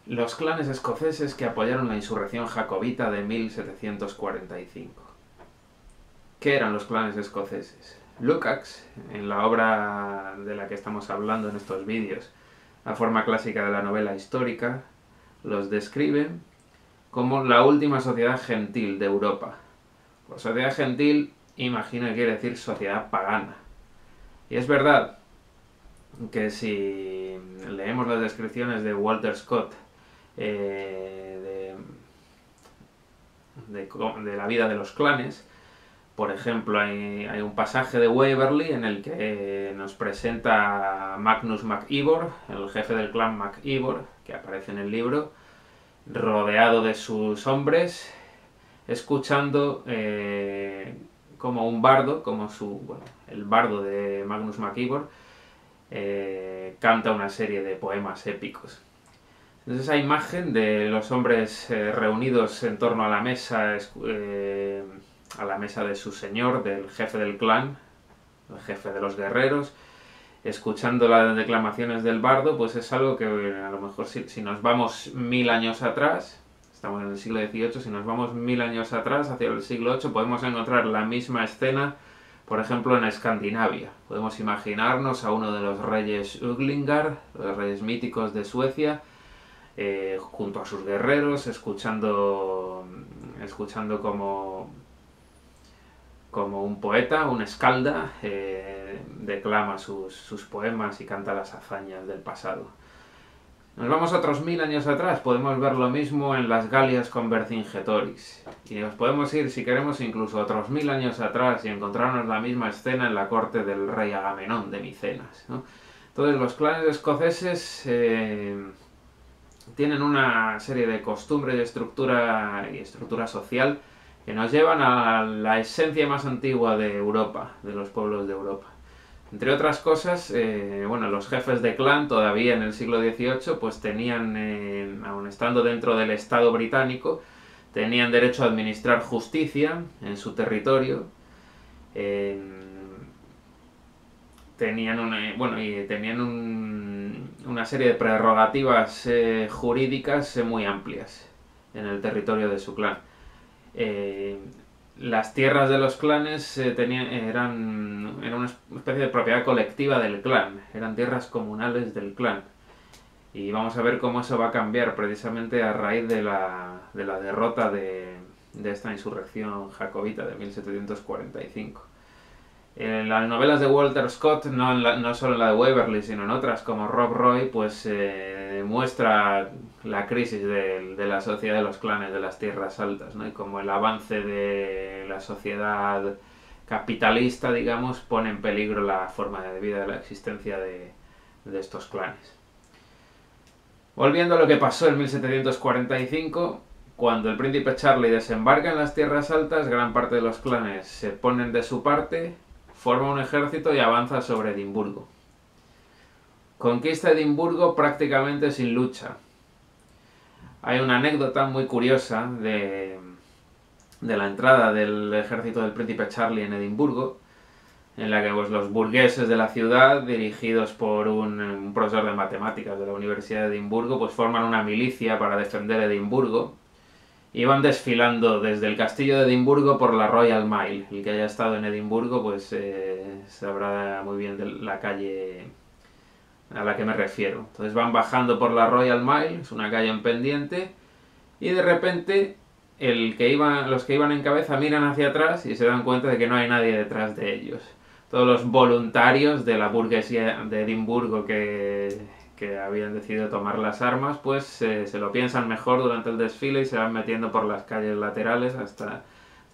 Los clanes escoceses que apoyaron la insurrección jacobita de 1745. ¿Qué eran los clanes escoceses? Lukács, en la obra de la que estamos hablando en estos vídeos, la forma clásica de la novela histórica, los describe como la última sociedad gentil de Europa. La sociedad gentil, imagino que quiere decir sociedad pagana. Y es verdad que si leemos las descripciones de Walter Scott de la vida de los clanes, por ejemplo, hay un pasaje de Waverley en el que nos presenta a Magnus MacIvor, el jefe del clan MacIvor, que aparece en el libro, rodeado de sus hombres, escuchando como un bardo, el bardo de Magnus MacIvor, canta una serie de poemas épicos. Entonces esa imagen de los hombres reunidos en torno a la mesa de su señor, del jefe del clan, el jefe de los guerreros, escuchando las declamaciones del bardo, pues es algo que a lo mejor si nos vamos 1000 años atrás, estamos en el siglo XVIII, si nos vamos 1000 años atrás, hacia el siglo VIII, podemos encontrar la misma escena, por ejemplo, en Escandinavia. Podemos imaginarnos a uno de los reyes Uglingar, los reyes míticos de Suecia, junto a sus guerreros, escuchando como un poeta, un escalda, declama sus poemas y canta las hazañas del pasado. Nos vamos otros 1000 años atrás, podemos ver lo mismo en las Galias con Vercingetorix. Y nos podemos ir, si queremos, incluso otros 1000 años atrás y encontrarnos la misma escena en la corte del rey Agamenón de Micenas, ¿no? Entonces los clanes escoceses tienen una serie de costumbres y estructura social que nos llevan a la esencia más antigua de Europa, de los pueblos de Europa. Entre otras cosas, los jefes de clan todavía en el siglo XVIII pues tenían, aun estando dentro del Estado británico, tenían derecho a administrar justicia en su territorio. Tenían una serie de prerrogativas jurídicas muy amplias en el territorio de su clan. Las tierras de los clanes eran una especie de propiedad colectiva del clan, eran tierras comunales del clan. Y vamos a ver cómo eso va a cambiar precisamente a raíz de la derrota de esta insurrección jacobita de 1745. En las novelas de Walter Scott, no solo en la de Waverley, sino en otras como Rob Roy, pues muestra la crisis de la sociedad de los clanes de las tierras altas, ¿no? Y como el avance de la sociedad capitalista, digamos, pone en peligro la forma de vida de la existencia de estos clanes. Volviendo a lo que pasó en 1745, cuando el príncipe Charlie desembarca en las tierras altas, gran parte de los clanes se ponen de su parte, forma un ejército y avanza sobre Edimburgo. Conquista Edimburgo prácticamente sin lucha. Hay una anécdota muy curiosa de la entrada del ejército del príncipe Charlie en Edimburgo, en la que pues, los burgueses de la ciudad, dirigidos por un profesor de matemáticas de la Universidad de Edimburgo, pues forman una milicia para defender Edimburgo. Y van desfilando desde el castillo de Edimburgo por la Royal Mile. El que haya estado en Edimburgo pues sabrá muy bien de la calle a la que me refiero. Entonces van bajando por la Royal Mile, es una calle en pendiente, y de repente los que iban en cabeza miran hacia atrás y se dan cuenta de que no hay nadie detrás de ellos. Todos los voluntarios de la burguesía de Edimburgo que habían decidido tomar las armas, pues se lo piensan mejor durante el desfile y se van metiendo por las calles laterales hasta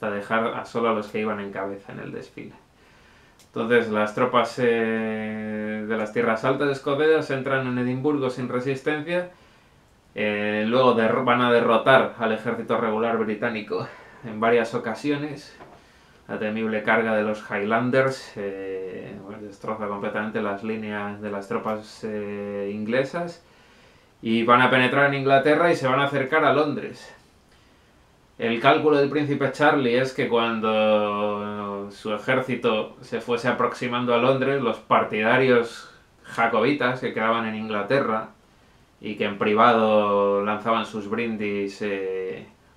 dejar solo a los que iban en cabeza en el desfile. Entonces las tropas de las tierras altas escocesas entran en Edimburgo sin resistencia, luego van a derrotar al ejército regular británico en varias ocasiones. La temible carga de los Highlanders destroza completamente las líneas de las tropas inglesas y van a penetrar en Inglaterra y se van a acercar a Londres. El cálculo del príncipe Charlie es que cuando su ejército se fuese aproximando a Londres, los partidarios jacobitas que quedaban en Inglaterra y que en privado lanzaban sus brindis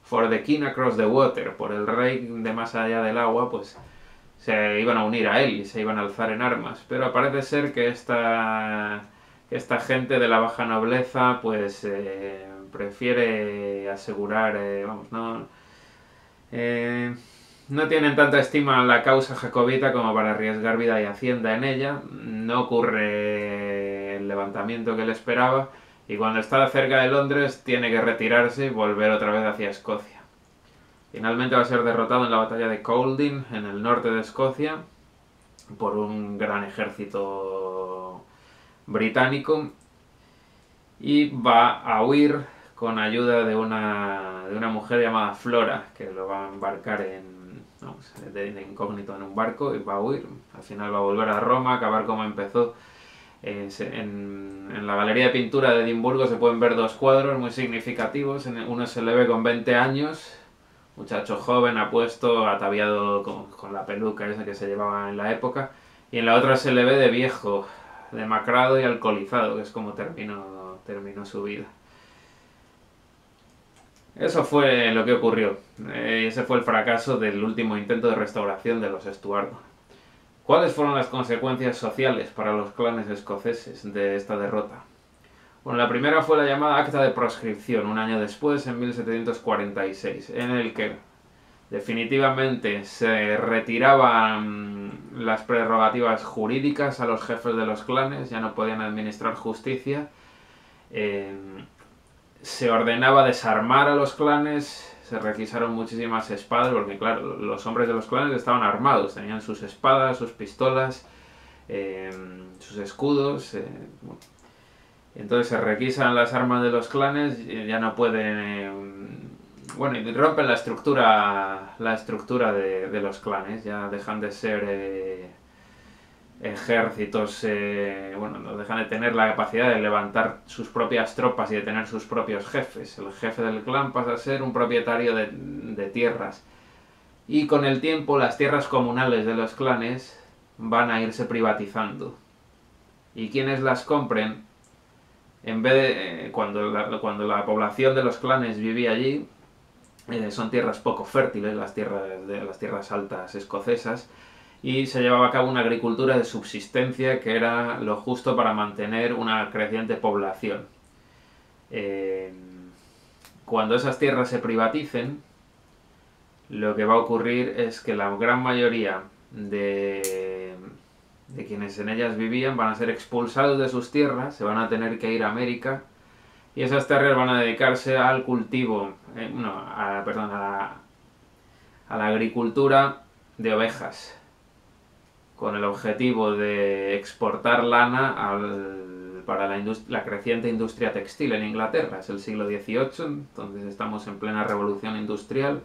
for the king across the water, por el rey de más allá del agua, pues se iban a unir a él y se iban a alzar en armas. Pero parece ser que esta gente de la baja nobleza pues prefiere asegurar, eh, no tienen tanta estima en la causa jacobita como para arriesgar vida y hacienda en ella. No ocurre el levantamiento que él esperaba y cuando está cerca de Londres tiene que retirarse y volver otra vez hacia Escocia. Finalmente va a ser derrotado en la batalla de Coulding, en el norte de Escocia, por un gran ejército británico y va a huir con ayuda de una mujer llamada Flora, que lo va a embarcar de incógnito en un barco y va a huir. Al final va a volver a Roma, acabar como empezó. En la galería de pintura de Edimburgo se pueden ver dos cuadros muy significativos. Uno se le ve con 20 años, muchacho joven, apuesto, ataviado con la peluca esa que se llevaba en la época, y en la otra se le ve de viejo, demacrado y alcoholizado, que es como terminó su vida. Eso fue lo que ocurrió. Ese fue el fracaso del último intento de restauración de los Stuart. ¿Cuáles fueron las consecuencias sociales para los clanes escoceses de esta derrota? Bueno, la primera fue la llamada Acta de Proscripción, un año después, en 1746, en el que definitivamente se retiraban las prerrogativas jurídicas a los jefes de los clanes, ya no podían administrar justicia. Se ordenaba desarmar a los clanes, se requisaron muchísimas espadas, porque claro, los hombres de los clanes estaban armados, tenían sus espadas, sus pistolas, sus escudos. Entonces se requisan las armas de los clanes, ya no pueden... y rompen la estructura de los clanes, ya dejan de ser ejércitos, no dejan de tener la capacidad de levantar sus propias tropas y de tener sus propios jefes. El jefe del clan pasa a ser un propietario de tierras. Y con el tiempo las tierras comunales de los clanes van a irse privatizando. Y quienes las compren, en vez de cuando la población de los clanes vivía allí, son tierras poco fértiles, las tierras altas escocesas, y se llevaba a cabo una agricultura de subsistencia que era lo justo para mantener una creciente población. Cuando esas tierras se privaticen, lo que va a ocurrir es que la gran mayoría de quienes en ellas vivían van a ser expulsados de sus tierras, se van a tener que ir a América, y esas tierras van a dedicarse al cultivo, a la agricultura de ovejas, con el objetivo de exportar lana para la creciente industria textil en Inglaterra. Es el siglo XVIII, entonces estamos en plena revolución industrial.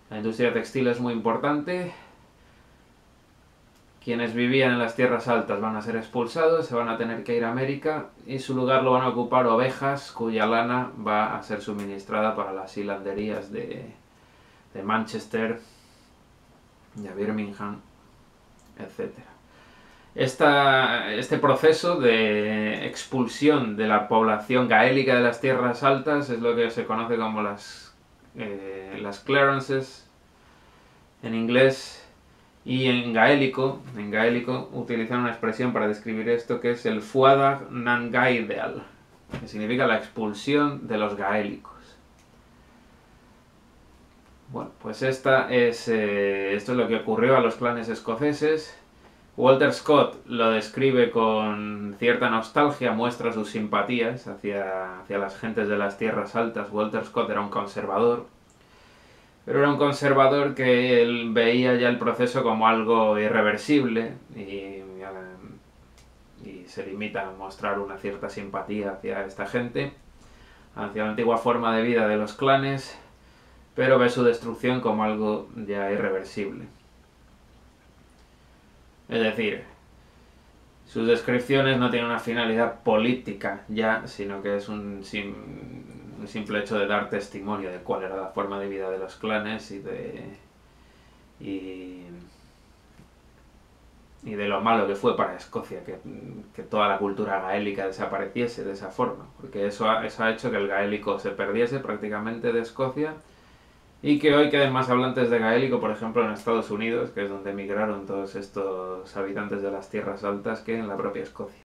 La industria textil es muy importante. Quienes vivían en las tierras altas van a ser expulsados, se van a tener que ir a América y su lugar lo van a ocupar ovejas cuya lana va a ser suministrada para las hilanderías de Manchester, de Birmingham, etc. Este proceso de expulsión de la población gaélica de las tierras altas es lo que se conoce como las clearances en inglés, y en gaélico utilizan una expresión para describir esto que es el Fuadag nan Gaedheal, que significa la expulsión de los gaélicos. Bueno, pues esto es lo que ocurrió a los clanes escoceses. Walter Scott lo describe con cierta nostalgia, muestra sus simpatías hacia las gentes de las tierras altas. Walter Scott era un conservador, pero era un conservador que él veía ya el proceso como algo irreversible y se limita a mostrar una cierta simpatía hacia esta gente, hacia la antigua forma de vida de los clanes, pero ve su destrucción como algo ya irreversible. Es decir, sus descripciones no tienen una finalidad política ya, sino que es un simple hecho de dar testimonio de cuál era la forma de vida de los clanes y y de lo malo que fue para Escocia que toda la cultura gaélica desapareciese de esa forma, porque eso ha hecho que el gaélico se perdiese prácticamente de Escocia y que hoy queden más hablantes de gaélico, por ejemplo, en Estados Unidos, que es donde emigraron todos estos habitantes de las tierras altas, que en la propia Escocia.